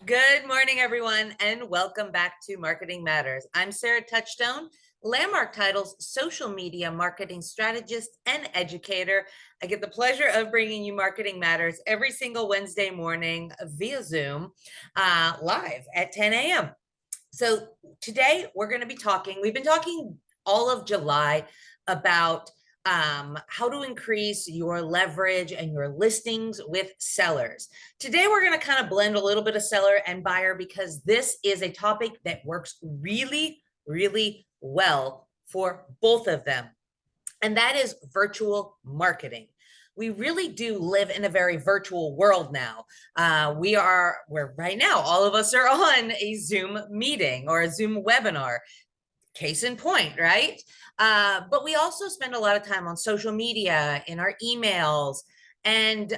Good morning, everyone, and welcome back to Marketing Matters. I'm Sarah Touchstone, Landmark Title's social media marketing strategist and educator. I get the pleasure of bringing you Marketing Matters every single Wednesday morning via Zoom, live at 10 a.m. So today we're going to be we've been talking all of July about how to increase your leverage and your listings with sellers. Today, we're going to kind of blend a little bit of seller and buyer because this is a topic that works really, really well for both of them. And that is virtual marketing. We really do live in a very virtual world now. We're right now, all of us are on a Zoom meeting or a Zoom webinar. Case in point, right? But we also spend a lot of time on social media, in our emails, and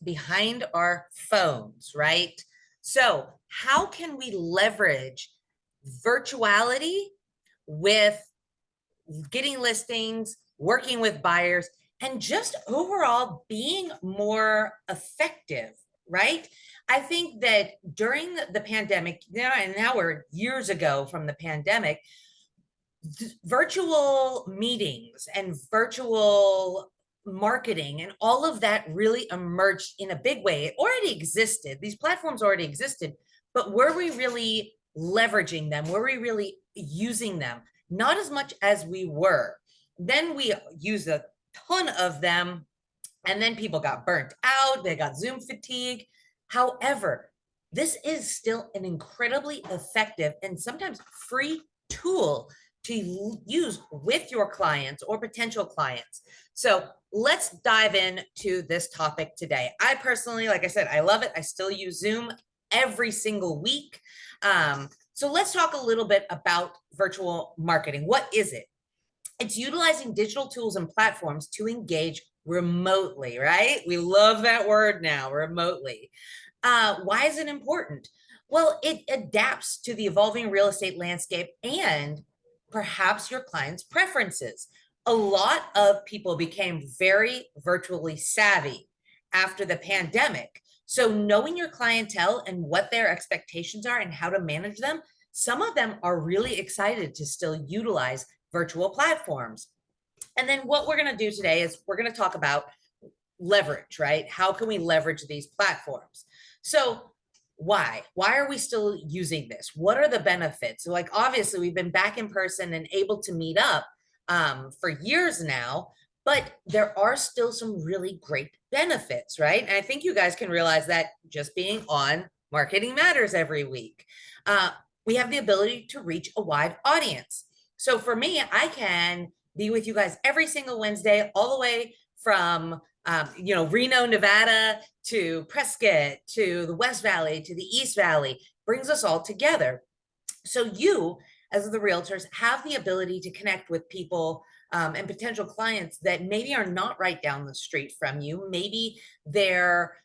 behind our phones, right? So how can we leverage virtuality with getting listings, working with buyers, and just overall being more effective, right? I think that during the pandemic, and now we're years ago from the pandemic, virtual meetings and virtual marketing and all of that really emerged in a big way. It already existed. These platforms already existed, but were we really leveraging them? Were we really using them? Not as much as we were. Then we used a ton of them, and then people got burnt out. They got Zoom fatigue. However, this is still an incredibly effective and sometimes free tool to use with your clients or potential clients. So let's dive into this topic today. I personally, like I said, I love it. I still use Zoom every single week. So let's talk a little bit about virtual marketing. What is it? It's utilizing digital tools and platforms to engage remotely, right? We love that word now, remotely. Why is it important? Well, it adapts to the evolving real estate landscape and perhaps your client's preferences. A lot of people became very virtually savvy after the pandemic. So knowing your clientele and what their expectations are and how to manage them, some of them are really excited to still utilize virtual platforms. And then what we're going to do today is we're going to talk about leverage, right? How can we leverage these platforms? So why are we still using this? What are the benefits? So like, obviously we've been back in person and able to meet up for years now, but there are still some really great benefits, right? And I think you guys can realize that just being on Marketing Matters every week. We have the ability to reach a wide audience. So for me, I can be with you guys every single Wednesday, all the way from Reno, Nevada to Prescott, to the West Valley, to the East Valley, brings us all together. So you, as the realtors, have the ability to connect with people and potential clients that maybe are not right down the street from you. Maybe they're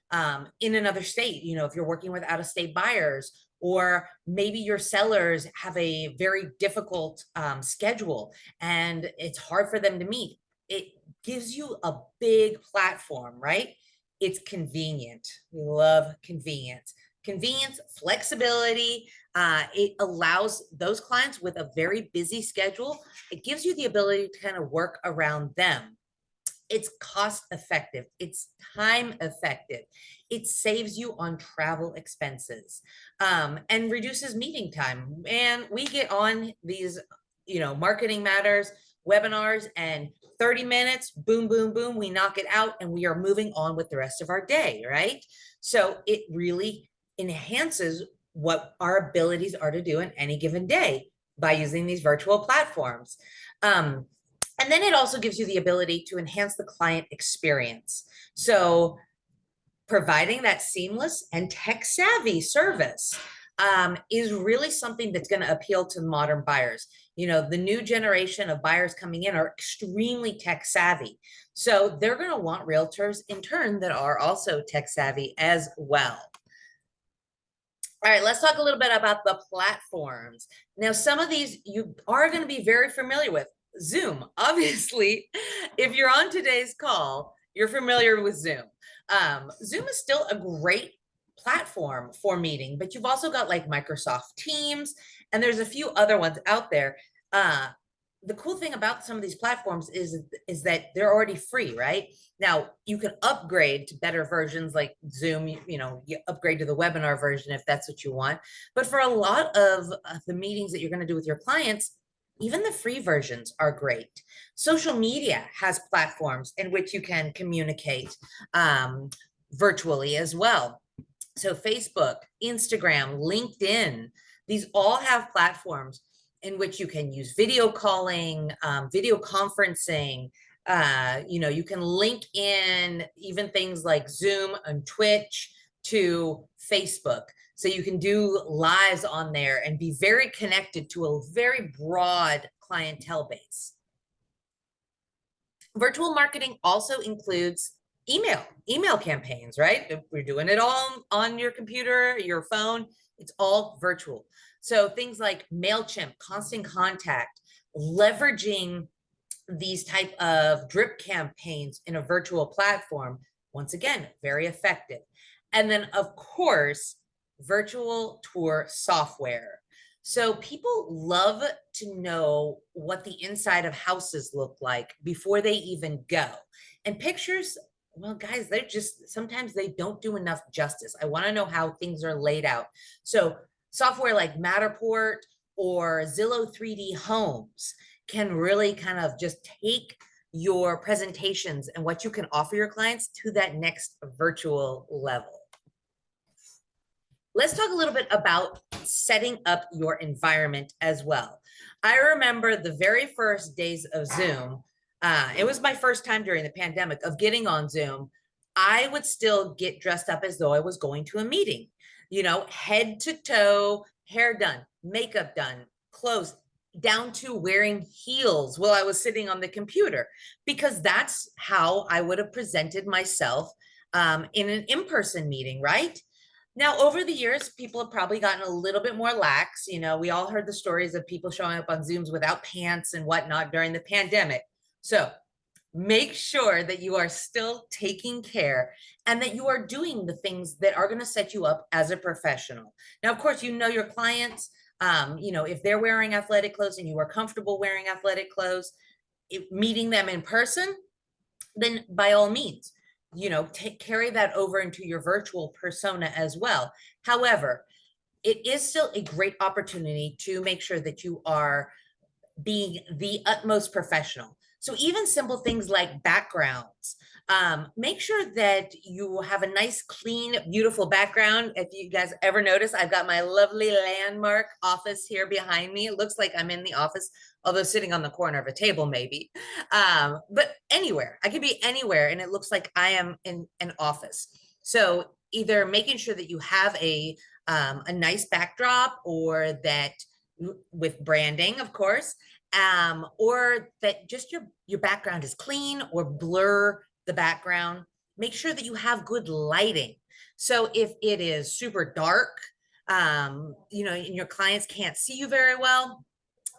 in another state, if you're working with out-of-state buyers, or maybe your sellers have a very difficult schedule and it's hard for them to meet. It gives you a big platform, right? It's convenient. We love convenience. Convenience, flexibility. It allows those clients with a very busy schedule. It gives you the ability to kind of work around them. It's cost effective. It's time effective. It saves you on travel expenses and reduces meeting time. And we get on these, Marketing Matters webinars, and 30 minutes, boom, boom, boom, we knock it out and we are moving on with the rest of our day, right? So it really enhances what our abilities are to do in any given day by using these virtual platforms. And then it also gives you the ability to enhance the client experience. So providing that seamless and tech savvy service is really something that's going to appeal to modern buyers. The new generation of buyers coming in are extremely tech savvy. So they're going to want realtors in turn that are also tech savvy as well. All right, let's talk a little bit about the platforms. Now, some of these you are going to be very familiar with. Zoom, obviously, if you're on today's call, you're familiar with Zoom. Zoom is still a great platform for meeting, but you've also got like Microsoft Teams, and there's a few other ones out there. Uh, the cool thing about some of these platforms is that they're already free, right? Now you can upgrade to better versions like Zoom, you upgrade to the webinar version if that's what you want. But for a lot of the meetings that you're going to do with your clients, even the free versions are great. Social media has platforms in which you can communicate virtually as well. So Facebook, Instagram, LinkedIn, these all have platforms in which you can use video calling, video conferencing. You can link in even things like Zoom and Twitch to Facebook. So you can do lives on there and be very connected to a very broad clientele base. Virtual marketing also includes email campaigns, right? We're doing it all on your computer, your phone. It's all virtual. So things like MailChimp, Constant Contact, leveraging these type of drip campaigns in a virtual platform, once again, very effective. And then of course, virtual tour software. So people love to know what the inside of houses look like before they even go. And pictures, well, guys, they're just, sometimes they don't do enough justice. I want to know how things are laid out. So software like Matterport or Zillow 3D Homes can really kind of just take your presentations and what you can offer your clients to that next virtual level. Let's talk a little bit about setting up your environment as well. I remember the very first days of Zoom. It was my first time during the pandemic of getting on Zoom. I would still get dressed up as though I was going to a meeting, head to toe, hair done, makeup done, clothes, down to wearing heels while I was sitting on the computer, because that's how I would have presented myself in an in-person meeting, right? Now, over the years, people have probably gotten a little bit more lax. We all heard the stories of people showing up on Zooms without pants and whatnot during the pandemic. So make sure that you are still taking care and that you are doing the things that are going to set you up as a professional. Now, of course, your clients, if they're wearing athletic clothes and you are comfortable wearing athletic clothes, meeting them in person, then by all means, carry that over into your virtual persona as well. However, it is still a great opportunity to make sure that you are being the utmost professional. So even simple things like backgrounds, make sure that you have a nice, clean, beautiful background. If you guys ever notice, I've got my lovely landmark office here behind me. It looks like I'm in the office, although sitting on the corner of a table maybe. But anywhere, I could be anywhere and it looks like I am in an office. So either making sure that you have a nice backdrop, or that with branding, of course, or that just your background is clean, or blur the background. Make sure that you have good lighting. So if it is super dark, and your clients can't see you very well,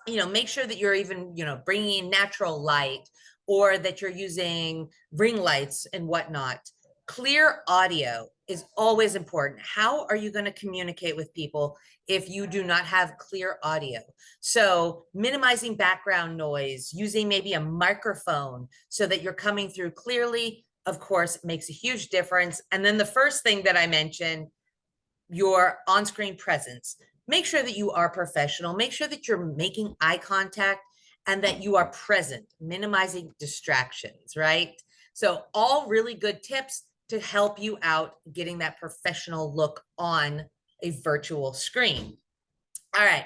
make sure that you're even, bringing in natural light, or that you're using ring lights and whatnot. Clear audio is always important. How are you going to communicate with people if you do not have clear audio? So minimizing background noise, using maybe a microphone so that you're coming through clearly, of course, makes a huge difference. And then the first thing that I mentioned, your on-screen presence. Make sure that you are professional. Make sure that you're making eye contact and that you are present, minimizing distractions, right? So all really good tips to help you out getting that professional look on a virtual screen. All right.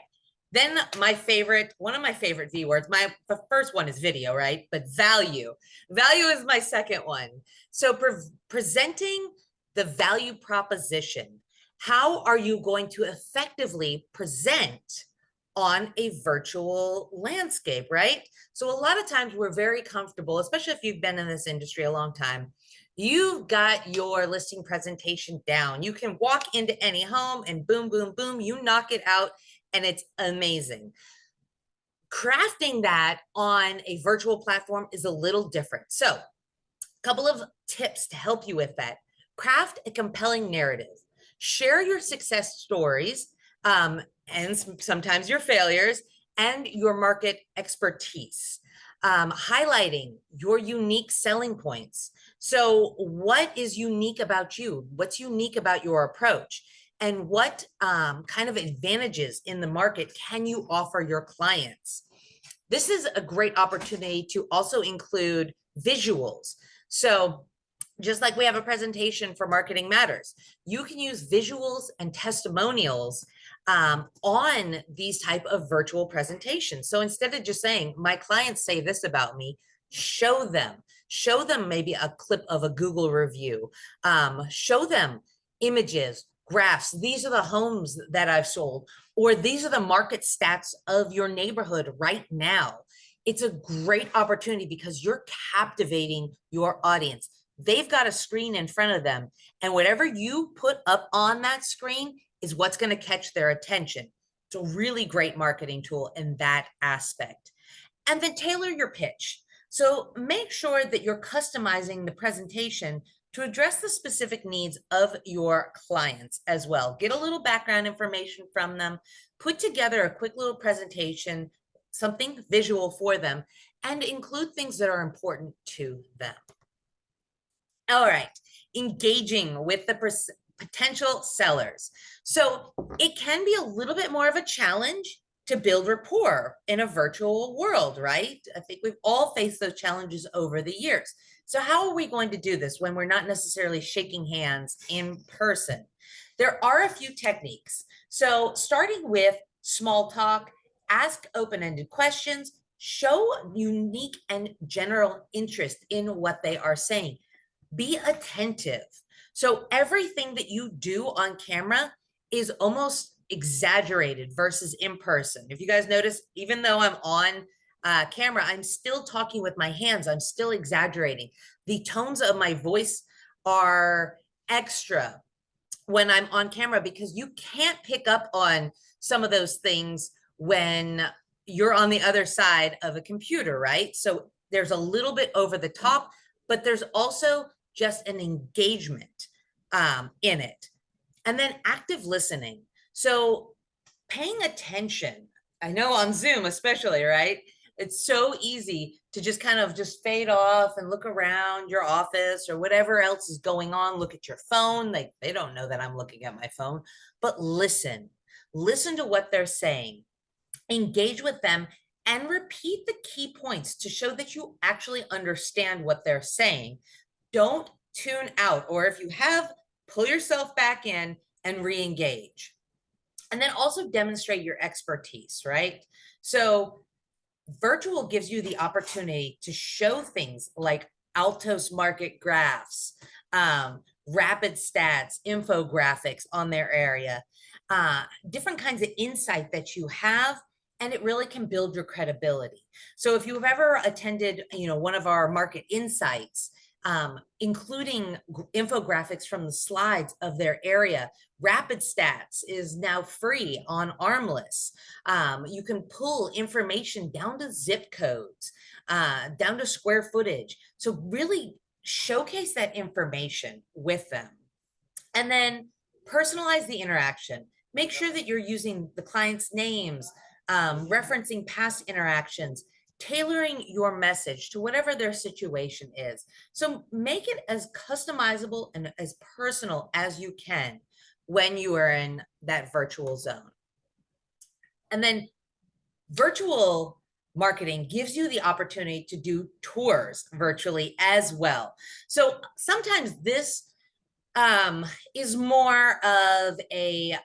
Then one of my favorite V words, the first one is video, right? But value is my second one. So presenting the value proposition. How are you going to effectively present on a virtual landscape, right? So a lot of times we're very comfortable, especially if you've been in this industry a long time. You've got your listing presentation down. You can walk into any home and boom, boom, boom, you knock it out and it's amazing. Crafting that on a virtual platform is a little different. So a couple of tips to help you with that. Craft a compelling narrative. Share your success stories, and sometimes your failures, and your market expertise, highlighting your unique selling points. So what is unique about you? What's unique about your approach? And what kind of advantages in the market can you offer your clients? This is a great opportunity to also include visuals. So just like we have a presentation for Marketing Matters, you can use visuals and testimonials on these type of virtual presentations. So instead of just saying, my clients say this about me, show them maybe a clip of a Google review, show them images, graphs. These are the homes that I've sold, or these are the market stats of your neighborhood right now. It's a great opportunity because you're captivating your audience. They've got a screen in front of them, and whatever you put up on that screen is what's going to catch their attention. It's a really great marketing tool in that aspect. And then tailor your pitch. So make sure that you're customizing the presentation to address the specific needs of your clients as well. Get a little background information from them, put together a quick little presentation, something visual for them, and include things that are important to them. All right, engaging with the potential sellers. So it can be a little bit more of a challenge to build rapport in a virtual world, right? I think we've all faced those challenges over the years. So how are we going to do this when we're not necessarily shaking hands in person? There are a few techniques. So starting with small talk, ask open-ended questions, show unique and general interest in what they are saying. Be attentive. So everything that you do on camera is almost exaggerated versus in person. If you guys notice, even though I'm on camera, I'm still talking with my hands. I'm still exaggerating. The tones of my voice are extra when I'm on camera because you can't pick up on some of those things when you're on the other side of a computer, right? So there's a little bit over the top, but there's also just an engagement in it. And then active listening. So paying attention, I know on Zoom especially, right? It's so easy to just kind of just fade off and look around your office or whatever else is going on. Look at your phone. They don't know that I'm looking at my phone, but listen to what they're saying, engage with them, and repeat the key points to show that you actually understand what they're saying. Don't tune out, or if you have, pull yourself back in and re-engage. And then also demonstrate your expertise, right? So virtual gives you the opportunity to show things like Altos market graphs, rapid stats, infographics on their area, different kinds of insight that you have, and it really can build your credibility. So if you've ever attended, one of our market insights, including infographics from the slides of their area. Rapid Stats is now free on Armless. You can pull information down to zip codes, down to square footage. So really showcase that information with them. And then personalize the interaction. Make sure that you're using the client's names, referencing past interactions, tailoring your message to whatever their situation is. So make it as customizable and as personal as you can when you are in that virtual zone. And then virtual marketing gives you the opportunity to do tours virtually as well. So sometimes this is more of a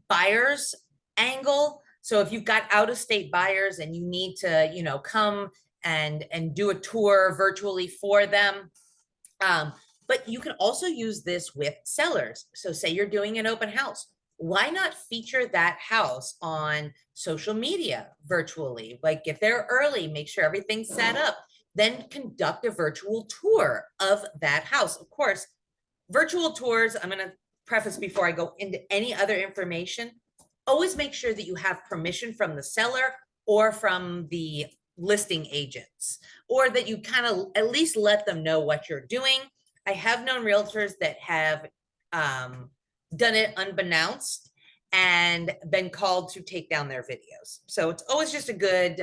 buyer's angle. So if you've got out-of-state buyers and you need to, come and do a tour virtually for them, but you can also use this with sellers. So say you're doing an open house. Why not feature that house on social media virtually? Like get there early, make sure everything's set up, then conduct a virtual tour of that house. Of course, virtual tours, I'm going to preface before I go into any other information, always make sure that you have permission from the seller or from the listing agents, or that you kind of at least let them know what you're doing. I have known realtors that have done it unbeknownst and been called to take down their videos. So it's always just a good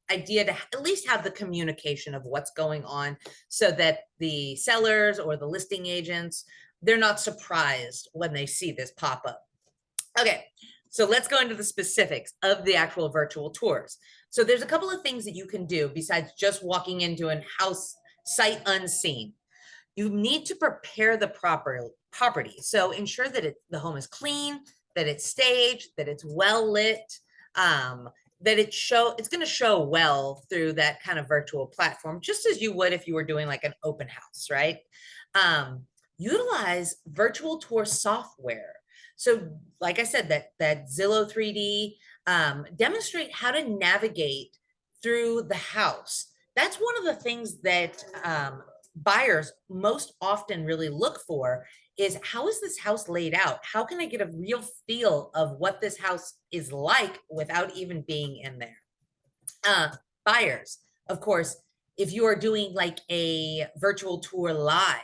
idea to at least have the communication of what's going on so that the sellers or the listing agents, they're not surprised when they see this pop up. Okay, so let's go into the specifics of the actual virtual tours. So there's a couple of things that you can do besides just walking into a house sight unseen. You need to prepare the property. So ensure that the home is clean, that it's staged, that it's well lit, that it's going to show well through that kind of virtual platform, just as you would if you were doing like an open house, right? Utilize virtual tour software. So like I said, that Zillow 3D, demonstrate how to navigate through the house. That's one of the things that buyers most often really look for is, how is this house laid out? How can I get a real feel of what this house is like without even being in there? Buyers, of course, if you are doing like a virtual tour live,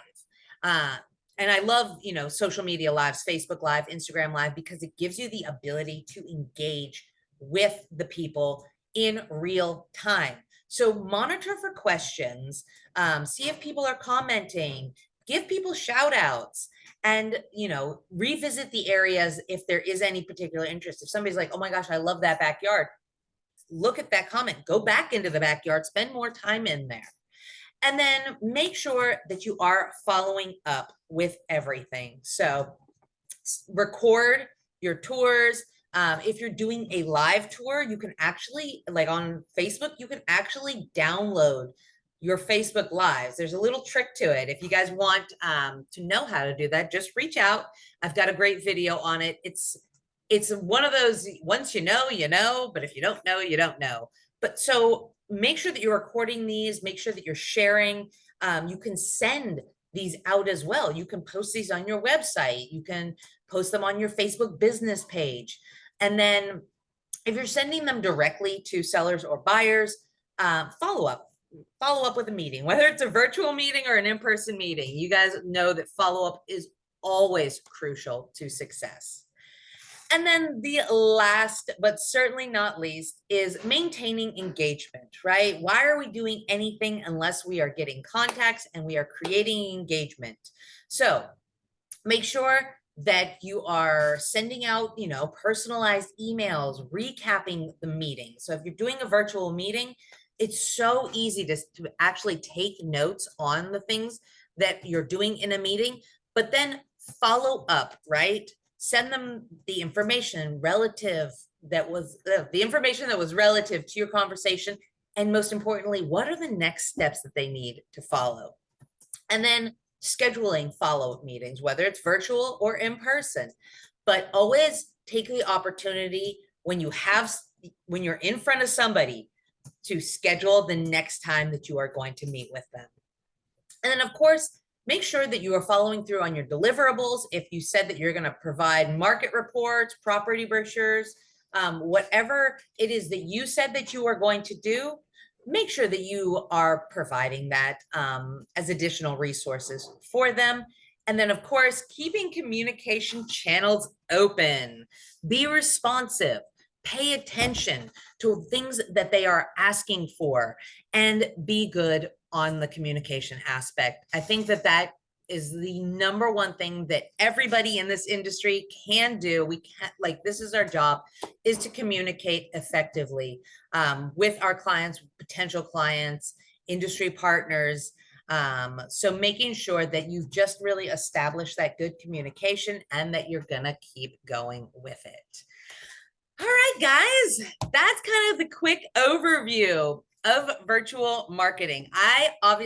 and I love, social media lives, Facebook Live, Instagram Live, because it gives you the ability to engage with the people in real time. So monitor for questions, see if people are commenting, give people shout outs, and, revisit the areas if there is any particular interest. If somebody's like, oh my gosh, I love that backyard, look at that comment, go back into the backyard, spend more time in there. And then make sure that you are following up with everything. So record your tours. If you're doing a live tour, you can actually, like on Facebook, you can actually download your Facebook Lives. There's a little trick to it. If you guys want to know how to do that, just reach out. I've got a great video on it. It's one of those, once you know, but if you don't know, you don't know. But so make sure that you're recording these, make sure that you're sharing. You can send these out as well. You can post these on your website. You can post them on your Facebook business page. And then if you're sending them directly to sellers or buyers, follow up with a meeting, whether it's a virtual meeting or an in-person meeting. You guys know that follow-up is always crucial to success. And then the last, but certainly not least, is maintaining engagement, right? Why are we doing anything unless we are getting contacts and we are creating engagement? So make sure that you are sending out, personalized emails, recapping the meeting. So if you're doing a virtual meeting, it's so easy to actually take notes on the things that you're doing in a meeting, but then follow up, right? Send them the information relative that was the information that was relative to your conversation. And most importantly, what are the next steps that they need to follow? And then scheduling follow-up meetings, whether it's virtual or in person, but always take the opportunity when you're in front of somebody to schedule the next time that you are going to meet with them. And then of course, make sure that you are following through on your deliverables. If you said that you're going to provide market reports, property brochures, whatever it is that you said that you are going to do, make sure that you are providing that as additional resources for them. And then of course, keeping communication channels open, be responsive, pay attention to things that they are asking for, and be good on the communication aspect. I think that is the number one thing that everybody in this industry can do. We can't, like, this is our job, is to communicate effectively with our clients, potential clients, industry partners. So making sure that you've just really established that good communication and that you're gonna keep going with it. All right, guys, that's kind of the quick overview of virtual marketing. I love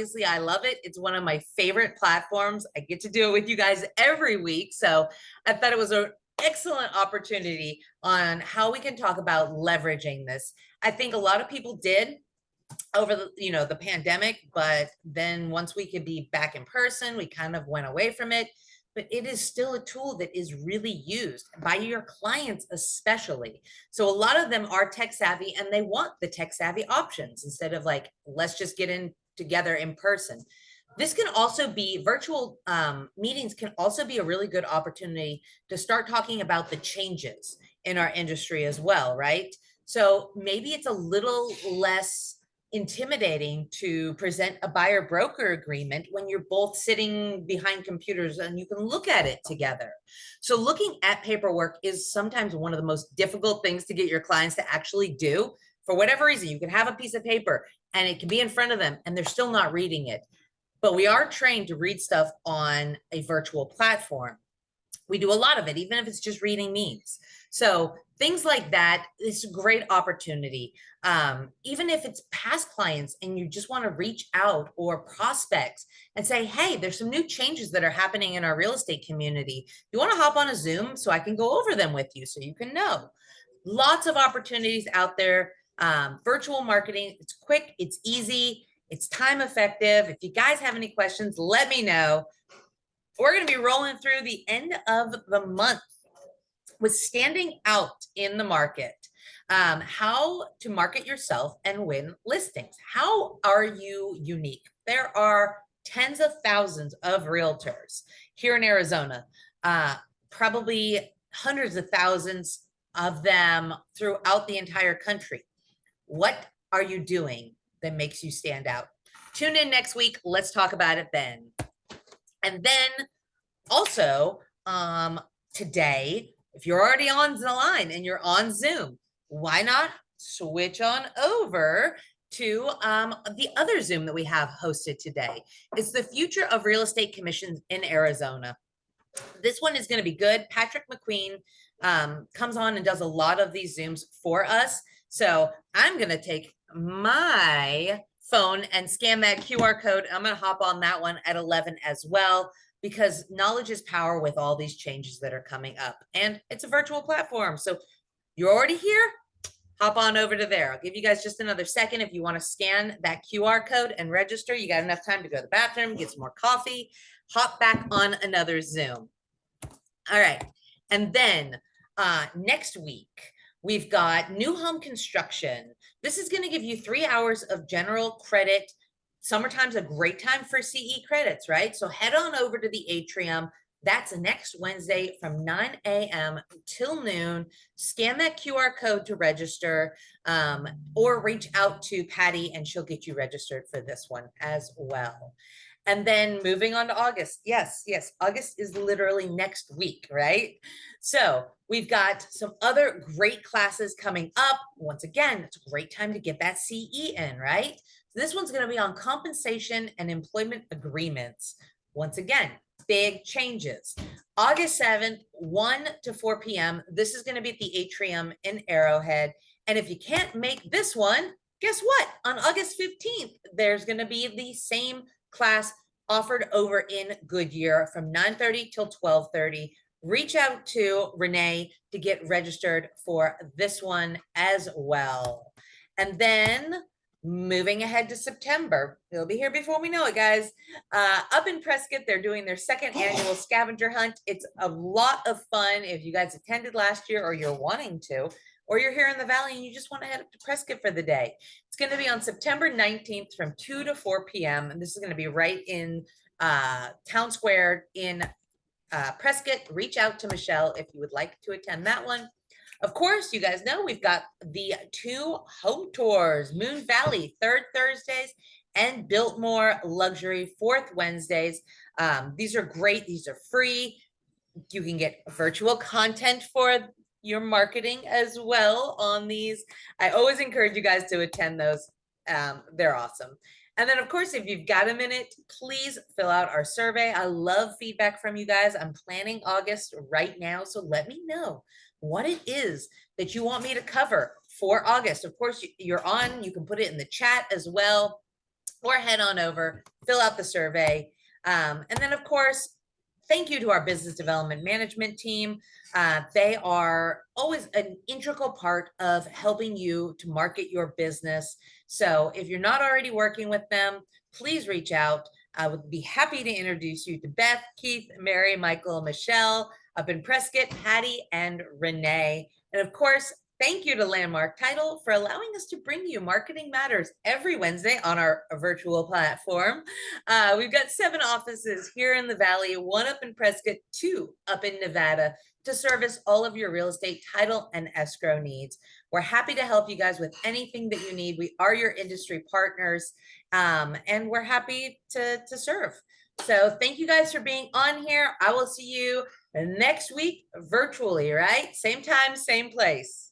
it. It's one of my favorite platforms. I get to do it with you guys every week. So I thought it was an excellent opportunity on how we can talk about leveraging this. I think a lot of people did over the pandemic, but then once we could be back in person, we kind of went away from it. But it is still a tool that is really used by your clients, especially. So a lot of them are tech savvy and they want the tech savvy options instead of like, let's just get in together in person. This can also be virtual meetings can also be a really good opportunity to start talking about the changes in our industry as well, right? So maybe it's a little less intimidating to present a buyer broker agreement when you're both sitting behind computers and you can look at it together. So looking at paperwork is sometimes one of the most difficult things to get your clients to actually do. For whatever reason, you can have a piece of paper and it can be in front of them and they're still not reading it, but we are trained to read stuff on a virtual platform. We do a lot of it, even if it's just reading memes. So things like that, it's a great opportunity. Even if it's past clients and you just want to reach out, or prospects, and say, hey, there's some new changes that are happening in our real estate community. You want to hop on a Zoom so I can go over them with you so you can know. Lots of opportunities out there. Virtual marketing, it's quick, it's easy, it's time effective. If you guys have any questions, let me know. We're going to be rolling through the end of the month with standing out in the market. How to market yourself and win listings. How are you unique? There are tens of thousands of realtors here in Arizona, probably hundreds of thousands of them throughout the entire country. What are you doing that makes you stand out? Tune in next week. Let's talk about it then. And then also, today, if you're already on the line and you're on Zoom, why not switch on over to the other Zoom that we have hosted today? It's the future of real estate commissions in Arizona. This one is going to be good. Patrick McQueen comes on and does a lot of these Zooms for us. So I'm going to take my phone and scan that QR code. I'm going to hop on that one at 11 as well, because knowledge is power with all these changes that are coming up. And it's a virtual platform. So you're already here, hop on over to there. I'll give you guys just another second. If you want to scan that QR code and register, you got enough time to go to the bathroom, get some more coffee, hop back on another Zoom. All right. And then next week, we've got new home construction. This is going to give you 3 hours of general credit. Summertime's a great time for CE credits, right? So head on over to the Atrium. That's next Wednesday from 9 a.m. till noon. Scan that QR code to register, or reach out to Patty and she'll get you registered for this one as well. And then moving on to August. Yes, August is literally next week, right? So we've got some other great classes coming up. Once again, it's a great time to get that CE in, right? So this one's going to be on compensation and employment agreements. Once again, big changes. August 7th, 1 to 4 p.m. This is going to be at the Atrium in Arrowhead. And if you can't make this one, guess what? On August 15th, there's going to be the same class offered over in Goodyear from 9:30 till 12:30. Reach out to Renee to get registered for this one as well. And then moving ahead to September, it'll be here before we know it, guys. Up in Prescott, they're doing their second annual scavenger hunt. It's a lot of fun. If you guys attended last year or you're wanting to, or you're here in the Valley and you just want to head up to Prescott for the day, it's going to be on September 19th from 2 to 4 p.m. And this is going to be right in Town Square in Prescott. Reach out to Michelle if you would like to attend that one. Of course, you guys know we've got the 2 home tours, Moon Valley, 3rd Thursdays, and Biltmore Luxury, 4th Wednesdays. These are great. These are free. You can get virtual content for your marketing as well on these. I always encourage you guys to attend those. They're awesome. And then, of course, if you've got a minute, please fill out our survey. I love feedback from you guys. I'm planning August right now, so let me know what it is that you want me to cover for August. Of course, you're on. You can put it in the chat as well, or head on over, fill out the survey. And then, of course, thank you to our business development management team. They are always an integral part of helping you to market your business. So if you're not already working with them, please reach out. I would be happy to introduce you to Beth, Keith, Mary, Michael, Michelle, up in Prescott, Patty, and Renee. And of course, thank you to Landmark Title for allowing us to bring you Marketing Matters every Wednesday on our virtual platform. We've got 7 offices here in the Valley, 1 up in Prescott, 2 up in Nevada to service all of your real estate title and escrow needs. We're happy to help you guys with anything that you need. We are your industry partners, and we're happy to serve. So thank you guys for being on here. I will see you next week virtually, right? Same time, same place.